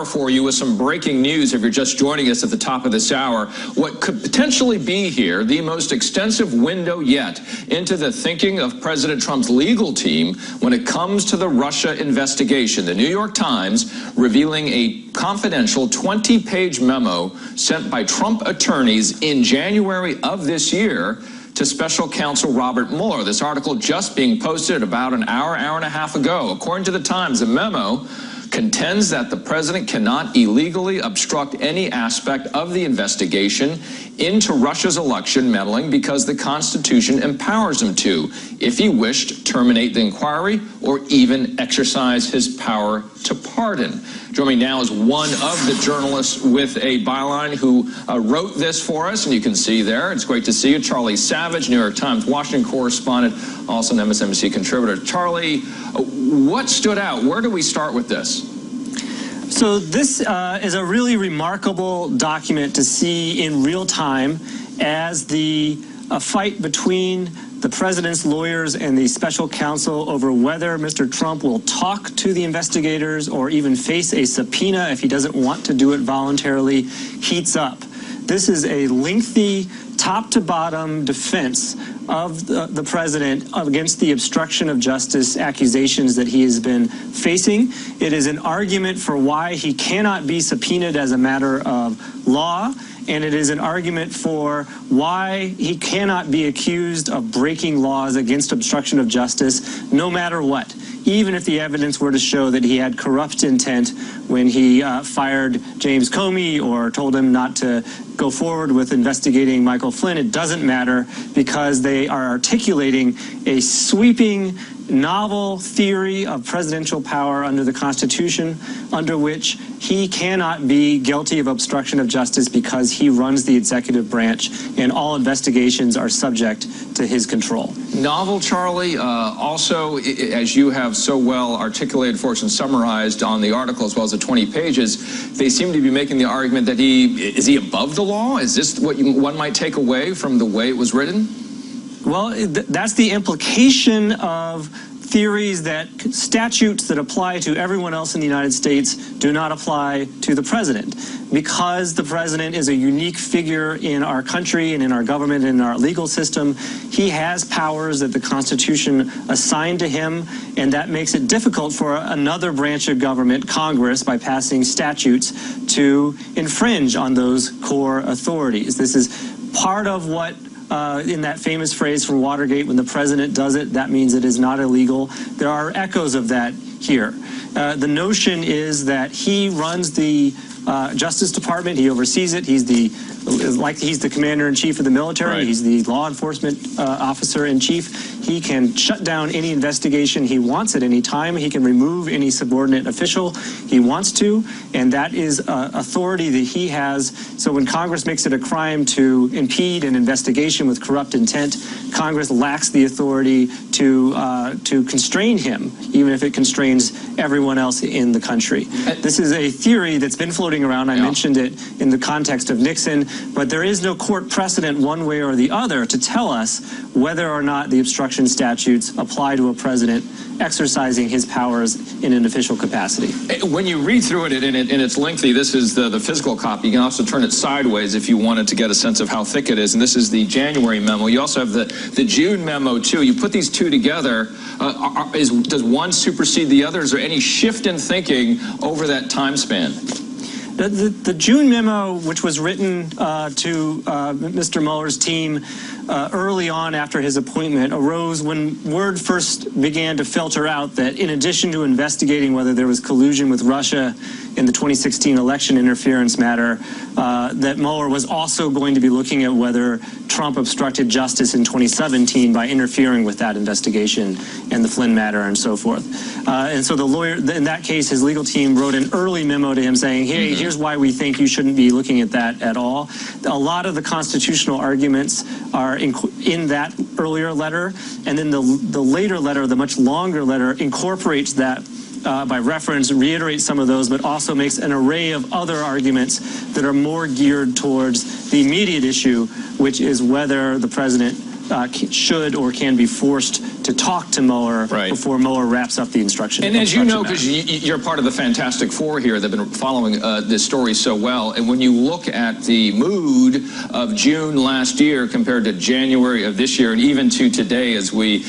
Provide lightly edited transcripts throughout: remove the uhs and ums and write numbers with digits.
For you with some breaking news if you're just joining us at the top of this hour. What could potentially be here the most extensive window yet into the thinking of President Trump's legal team when it comes to the Russia investigation. The New York Times revealing a confidential 20-page memo sent by Trump attorneys in January of this year to special counsel Robert Mueller. This article just being posted about an hour and a half ago. According to the Times, the memo contends that the president cannot illegally obstruct any aspect of the investigation into Russia's election meddling because the Constitution empowers him to, if he wished, terminate the inquiry or even exercise his power to pardon. Joining me now is one of the journalists with a byline who wrote this for us, and you can see there. It's great to see you. Charlie Savage, New York Times Washington correspondent, also an MSNBC contributor. Charlie, what stood out? Where do we start with this? So this is a really remarkable document to see in real time as the fight between the president's lawyers and the special counsel over whether Mr. Trump will talk to the investigators or even face a subpoena if he doesn't want to do it voluntarily heats up. This is a lengthy, top-to-bottom defense of the president against the obstruction of justice accusations that he has been facing. It is an argument for why he cannot be subpoenaed as a matter of law, and it is an argument for why he cannot be accused of breaking laws against obstruction of justice no matter what, even if the evidence were to show that he had corrupt intent when he fired James Comey or told him not to go forward with investigating Michael Flynn. It doesn't matter because they are articulating a sweeping, novel theory of presidential power under the Constitution, under which he cannot be guilty of obstruction of justice because he runs the executive branch and all investigations are subject to his control. Novel, Charlie, also, as you have so well articulated for us and summarized on the article as well as the 20 pages, they seem to be making the argument that is he above the law? Is this what one might take away from the way it was written? Well, that's the implication of theories that statutes that apply to everyone else in the United States do not apply to the president. Because the president is a unique figure in our country and in our government and in our legal system, he has powers that the Constitution assigned to him, and that makes it difficult for another branch of government, Congress, by passing statutes to infringe on those core authorities. This is part of what in that famous phrase from Watergate, when the president does it, that means it is not illegal. There are echoes of that here. The notion is that he runs the Justice Department. He oversees it. He's the commander-in-chief of the military. Right. He's the law enforcement officer-in-chief. He can shut down any investigation he wants at any time. He can remove any subordinate official he wants to, and that is authority that he has. So when Congress makes it a crime to impede an investigation with corrupt intent, Congress lacks the authority to constrain him, even if it constrains everyone else in the country. This is a theory that's been floating around. I mentioned it in the context of Nixon, but there is no court precedent one way or the other to tell us whether or not the obstruction statutes apply to a president exercising his powers in an official capacity. When you read through it, and it's lengthy, this is the physical copy. You can also turn it sideways if you wanted to get a sense of how thick it is. And this is the January memo. You also have the June memo, too. You put these two together. Does one supersede the other? Is there any shift in thinking over that time span? The June memo, which was written to Mr. Mueller's team early on after his appointment, arose when word first began to filter out that in addition to investigating whether there was collusion with Russia in the 2016 election interference matter, that Mueller was also going to be looking at whether Trump obstructed justice in 2017 by interfering with that investigation and the Flynn matter and so forth. And so the lawyer, in that case, his legal team wrote an early memo to him saying, hey, here's why we think you shouldn't be looking at that at all. A lot of the constitutional arguments are in that earlier letter, and then the later letter, the much longer letter, incorporates that by reference, reiterates some of those, but also makes an array of other arguments that are more geared towards the immediate issue, which is whether the president should or can be forced to talk to Mueller before Mueller wraps up the instruction. And as you know, because you're part of the Fantastic Four here, they've been following this story so well, and when you look at the mood of June last year compared to January of this year, and even to today as we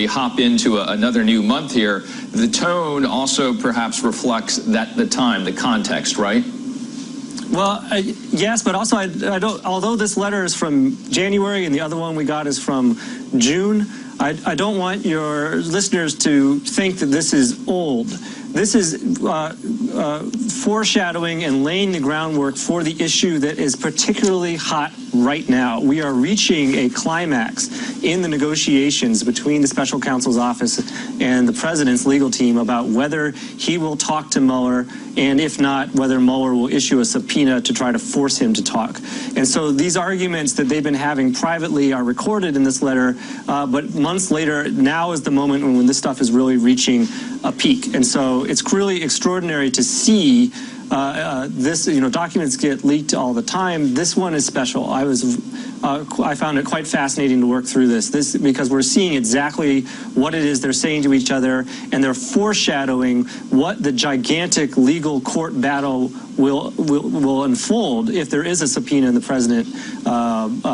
hop into another new month here, the tone also perhaps reflects the time, the context, right? Well, yes, but also I don't. Although this letter is from January and the other one we got is from June, I don't want your listeners to think that this is old. This is foreshadowing and laying the groundwork for the issue that is particularly hot right now. We are reaching a climax in the negotiations between the special counsel's office and the president's legal team about whether he will talk to Mueller, and if not, whether Mueller will issue a subpoena to try to force him to talk. And so these arguments that they've been having privately are recorded in this letter, but months later, now is the moment when this stuff is really reaching a peak. And so it's really extraordinary to see this, documents get leaked all the time. This one is special. I found it quite fascinating to work through this because we're seeing exactly what it is they're saying to each other, and they're foreshadowing what the gigantic legal court battle will unfold if there is a subpoena and the president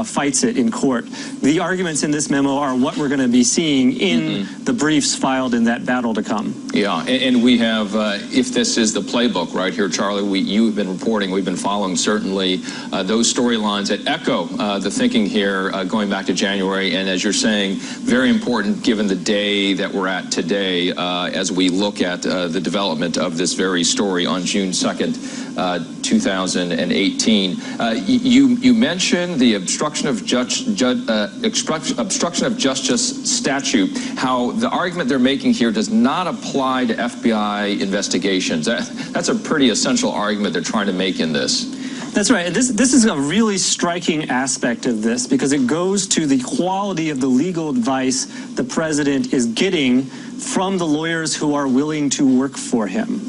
fights it in court. The arguments in this memo are what we're going to be seeing in the briefs filed in that battle to come. Yeah, and we have, if this is the playbook right here, Charlie, you've been reporting, we've been following certainly those storylines that echo the thinking here going back to January, and as you're saying, very important given the day that we're at today as we look at the development of this very story on June 2nd, 2018. You mentioned the obstruction of justice statute, how the argument they're making here does not apply to FBI investigations. That's a pretty essential argument they're trying to make in this. That's right. This is a really striking aspect of this because it goes to the quality of the legal advice the president is getting from the lawyers who are willing to work for him.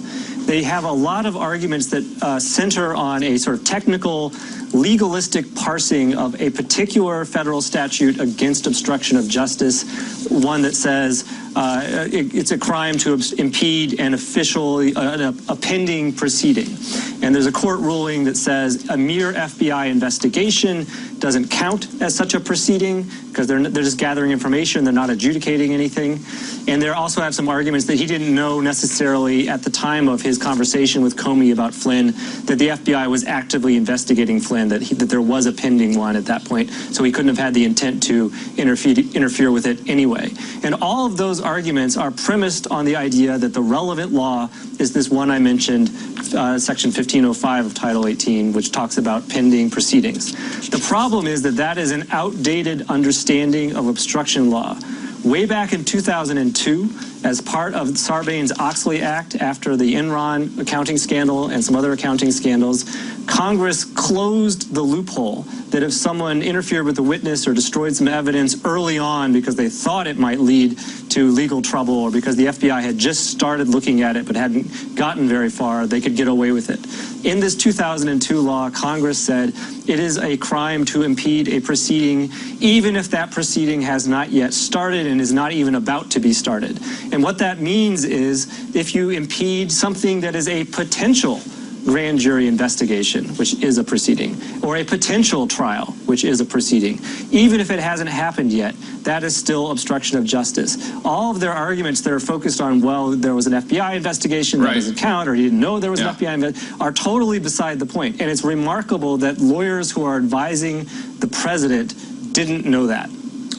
They have a lot of arguments that center on a sort of technical, legalistic parsing of a particular federal statute against obstruction of justice, one that says it's a crime to impede an a pending proceeding. And there's a court ruling that says a mere FBI investigation doesn't count as such a proceeding because they're just gathering information, they're not adjudicating anything. And they also have some arguments that he didn't know necessarily at the time of his conversation with Comey about Flynn that the FBI was actively investigating Flynn, that there was a pending one at that point, so he couldn't have had the intent to interfere with it anyway. And all of those arguments are premised on the idea that the relevant law is this one I mentioned, Section 1505 of Title 18, which talks about pending proceedings. The problem is that is an outdated understanding of obstruction law. Way back in 2002, as part of Sarbanes-Oxley Act, after the Enron accounting scandal and some other accounting scandals, Congress closed the loophole that if someone interfered with a witness or destroyed some evidence early on because they thought it might lead to legal trouble or because the FBI had just started looking at it but hadn't gotten very far, they could get away with it. In this 2002 law, Congress said it is a crime to impede a proceeding even if that proceeding has not yet started and is not even about to be started. And what that means is if you impede something that is a potential grand jury investigation, which is a proceeding, or a potential trial, which is a proceeding, even if it hasn't happened yet, that is still obstruction of justice. All of their arguments that are focused on, well, there was an FBI investigation, that doesn't count, or he didn't know there was an FBI investigation, are totally beside the point. And it's remarkable that lawyers who are advising the president didn't know that.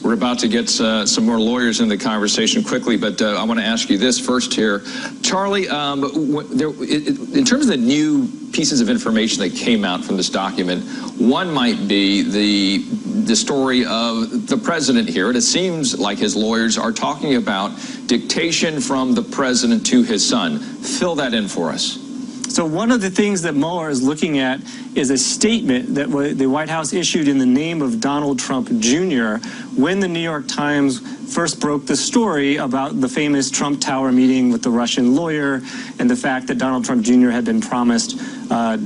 We're about to get some more lawyers in the conversation quickly, but I want to ask you this first here. Charlie, in terms of the new pieces of information that came out from this document, one might be the story of the president here. And it seems like his lawyers are talking about dictation from the president to his son. Fill that in for us. So one of the things that Mueller is looking at is a statement that the White House issued in the name of Donald Trump Jr. when the New York Times first broke the story about the famous Trump Tower meeting with the Russian lawyer and the fact that Donald Trump Jr. had been promised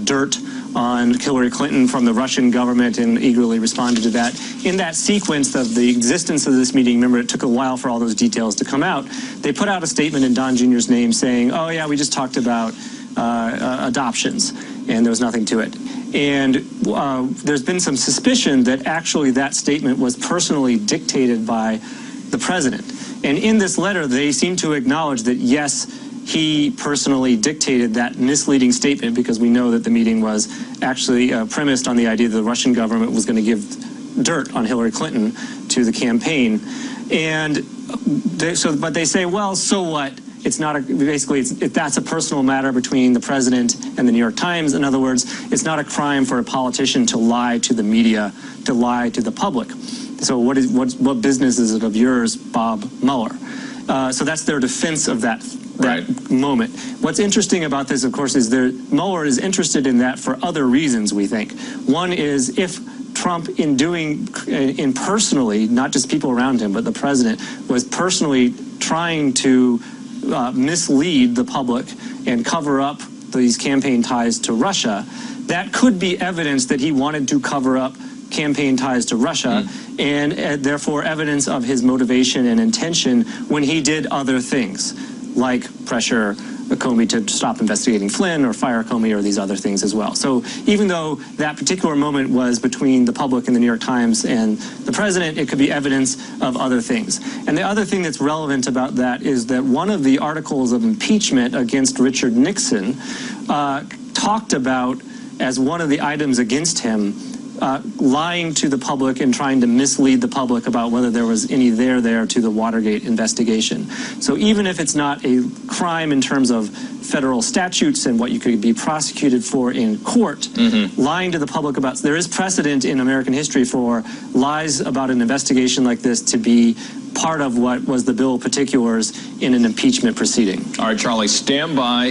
dirt on Hillary Clinton from the Russian government and eagerly responded to that. In that sequence of the existence of this meeting, remember it took a while for all those details to come out, they put out a statement in Don Jr.'s name saying, oh yeah, we just talked about adoptions, and there was nothing to it. And there's been some suspicion that actually that statement was personally dictated by the president. And in this letter, they seem to acknowledge that, yes, he personally dictated that misleading statement, because we know that the meeting was actually premised on the idea that the Russian government was going to give dirt on Hillary Clinton to the campaign. And but they say, well, so what? It's not that's a personal matter between the president and the New York Times. In other words, it's not a crime for a politician to lie to the media, to lie to the public. So what business is it of yours, Bob Mueller? So that's their defense of that moment. What's interesting about this, of course, is Mueller is interested in that for other reasons, we think. One is if Trump, in personally, not just people around him, but the president, was personally trying to mislead the public and cover up these campaign ties to Russia, that could be evidence that he wanted to cover up campaign ties to Russia, and therefore evidence of his motivation and intention when he did other things, like pressure Comey to stop investigating Flynn or fire Comey or these other things as well. So even though that particular moment was between the public and the New York Times and the president, it could be evidence of other things. And the other thing that's relevant about that is that one of the articles of impeachment against Richard Nixon talked about, as one of the items against him, lying to the public and trying to mislead the public about whether there was any there to the Watergate investigation. So even if it's not a crime in terms of federal statutes and what you could be prosecuted for in court, lying to the public about, there is precedent in American history for lies about an investigation like this to be part of what was the bill of particulars in an impeachment proceeding. All right, Charlie, stand by.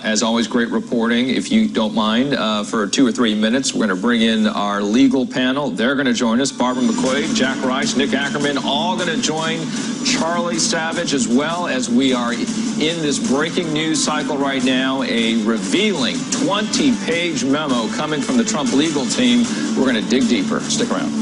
As always, great reporting. If you don't mind, for 2 or 3 minutes, we're going to bring in our legal panel. They're going to join us. Barbara McQuaid, Jack Rice, Nick Ackerman, all going to join Charlie Savage, as well as we are in this breaking news cycle right now, a revealing 20-page memo coming from the Trump legal team. We're going to dig deeper. Stick around.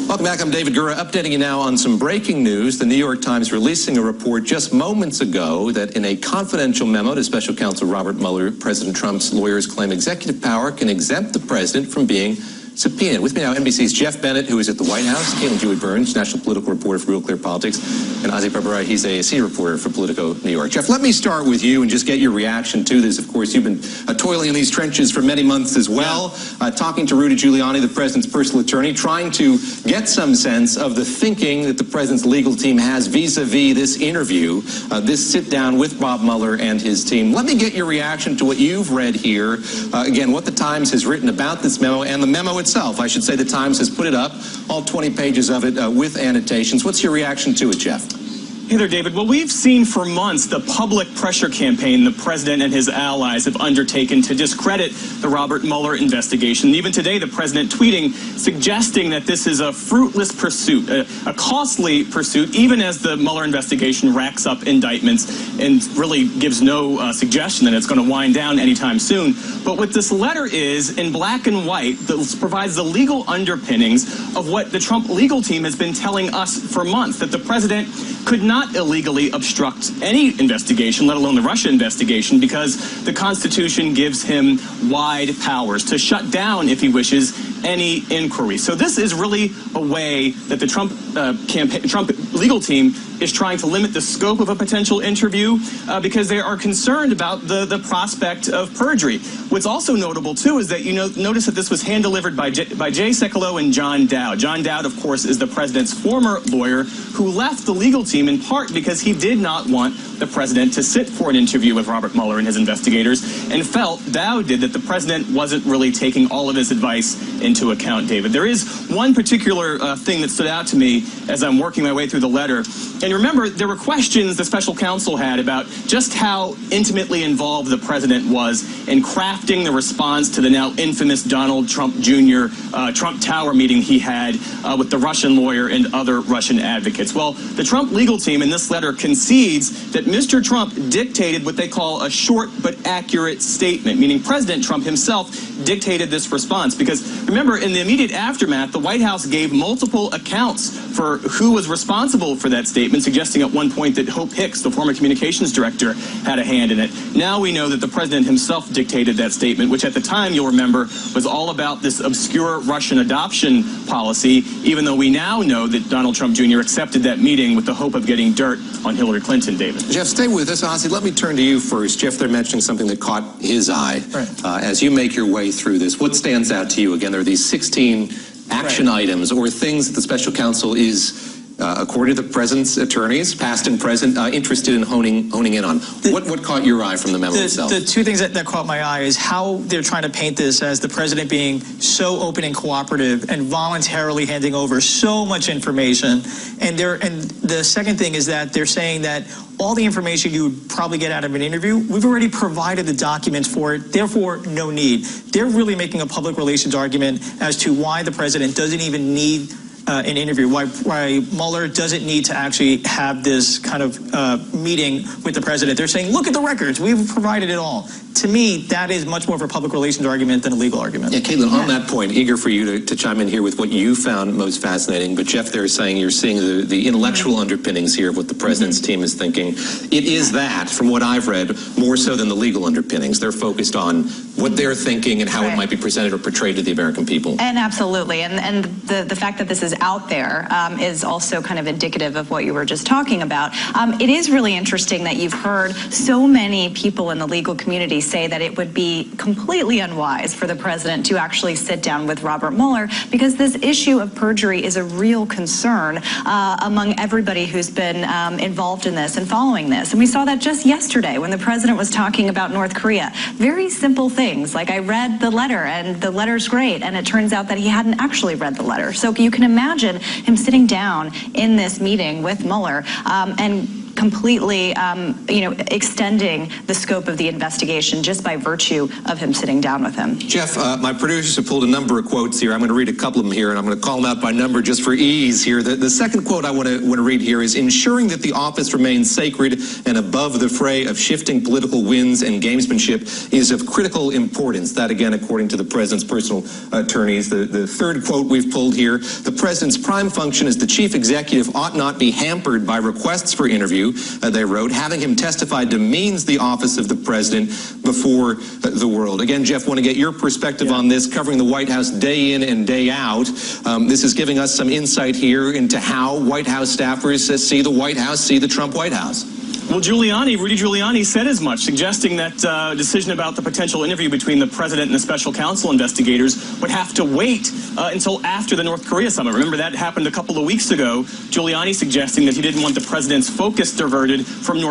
Welcome back. I'm David Gura, updating you now on some breaking news. The New York Times releasing a report just moments ago that in a confidential memo to Special Counsel Robert Mueller, President Trump's lawyers claim executive power can exempt the president from being subpoenaed. With me now, NBC's Jeff Bennett, who is at the White House, Caitlin Dewitt-Burns, national political reporter for Real Clear Politics, and Ozzie Barbera, he's a senior reporter for Politico New York. Jeff, let me start with you and just get your reaction to this. Of course, you've been toiling in these trenches for many months as well, talking to Rudy Giuliani, the president's personal attorney, trying to get some sense of the thinking that the president's legal team has vis-a-vis this interview, this sit-down with Bob Mueller and his team. Let me get your reaction to what you've read here. Again, what the Times has written about this memo and the memo itself. I should say the Times has put it up, all 20 pages of it with annotations. What's your reaction to it, Jeff? Hey there, David. Well, we've seen for months the public pressure campaign the president and his allies have undertaken to discredit the Robert Mueller investigation. And even today, the president tweeting, suggesting that this is a fruitless pursuit, a costly pursuit, even as the Mueller investigation racks up indictments and really gives no suggestion that it's going to wind down anytime soon. But what this letter is, in black and white, that provides the legal underpinnings of what the Trump legal team has been telling us for months, that the president could not illegally obstruct any investigation, let alone the Russia investigation, because the Constitution gives him wide powers to shut down, if he wishes, any inquiry. So this is really a way that the Trump legal team is trying to limit the scope of a potential interview because they are concerned about the prospect of perjury. What's also notable, too, is that notice that this was hand-delivered by Jay Sekulow and John Dowd. John Dowd, of course, is the president's former lawyer who left the legal team in part because he did not want the president to sit for an interview with Robert Mueller and his investigators, and felt, Dowd did, that the president wasn't really taking all of his advice into account, David. There is one particular thing that stood out to me as I'm working my way through the letter, and And remember, there were questions the special counsel had about just how intimately involved the president was in crafting the response to the now infamous Donald Trump Jr. Trump Tower meeting he had with the Russian lawyer and other Russian advocates. Well, the Trump legal team in this letter concedes that Mr. Trump dictated what they call a short but accurate statement, meaning President Trump himself dictated this response. Because remember, in the immediate aftermath, the White House gave multiple accounts for who was responsible for that statement, suggesting at one point that Hope Hicks, the former communications director, had a hand in it. Now we know that the president himself dictated that statement, which at the time, you'll remember, was all about this obscure Russian adoption policy, even though we now know that Donald Trump Jr. accepted that meeting with the hope of getting dirt on Hillary Clinton, David. Jeff, stay with us. Ozzy, let me turn to you first. Jeff, they're mentioning something that caught his eye. Right. As you make your way through this, what stands out to you? Again, there are these 16 action items or things that the special counsel is, according to the president's attorneys, past and present, interested in honing in on. What caught your eye from the memo itself? The two things that caught my eye is how they're trying to paint this as the president being so open and cooperative and voluntarily handing over so much information. And the second thing is that they're saying that all the information you would probably get out of an interview, we've already provided the documents for it, therefore no need. They're really making a public relations argument as to why the president doesn't even need an interview, why Mueller doesn't need to actually have this kind of meeting with the president. They're saying, look at the records, we've provided it all. To me, that is much more of a public relations argument than a legal argument. Yeah, Caitlin, on that point, eager for you to chime in here with what you found most fascinating, but Jeff, they're saying you're seeing the intellectual underpinnings here of what the president's team is thinking. It is that, from what I've read, more so than the legal underpinnings. They're focused on what they're thinking and how it might be presented or portrayed to the American people. And absolutely, and the fact that this is out there is also kind of indicative of what you were just talking about. It is really interesting that you've heard so many people in the legal community say that it would be completely unwise for the president to actually sit down with Robert Mueller, because this issue of perjury is a real concern among everybody who's been involved in this and following this. And we saw that just yesterday when the president was talking about North Korea. Very simple things, like I read the letter and the letter's great, and it turns out that he hadn't actually read the letter. So you can imagine him sitting down in this meeting with Mueller and completely, extending the scope of the investigation just by virtue of him sitting down with him. Jeff, my producers have pulled a number of quotes here. I'm going to read a couple of them here, and I'm going to call them out by number just for ease here. The second quote I want to read here is, ensuring that the office remains sacred and above the fray of shifting political winds and gamesmanship is of critical importance. That, again, according to the president's personal attorneys. The third quote we've pulled here, the president's prime function as the chief executive ought not be hampered by requests for interview. They wrote, having him testify demeans the office of the president before the world. Again, Jeff, want to get your perspective on this, covering the White House day in and day out. This is giving us some insight here into how White House staffers see the White House, see the Trump White House. Well, Rudy Giuliani said as much, suggesting that decision about the potential interview between the president and the special counsel investigators would have to wait until after the North Korea summit. Remember, that happened a couple of weeks ago. Giuliani suggesting that he didn't want the president's focus diverted from North